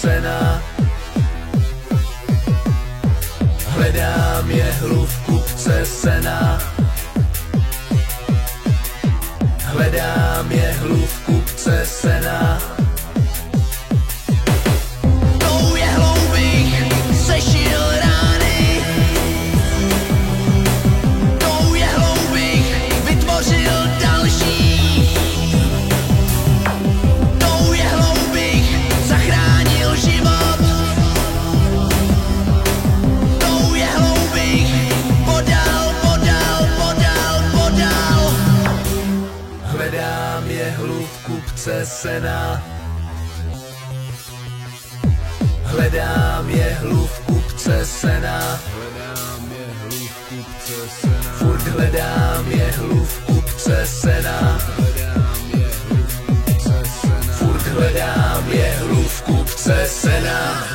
sena. Hledám jehlu v kupce sena. Hledám jehlu v kupce sena. Tou jehlou bych sešil rány. Tou jehlou bych vytvořil další. Tou jehlou bych zachránil život. Tou jehlou bych podal. Hledám jehlu v kupce sena. Hledám jehlu v kupce sena. Furt hledám jehlu v kupce sena. Furt hledám jehlu v kupce sena.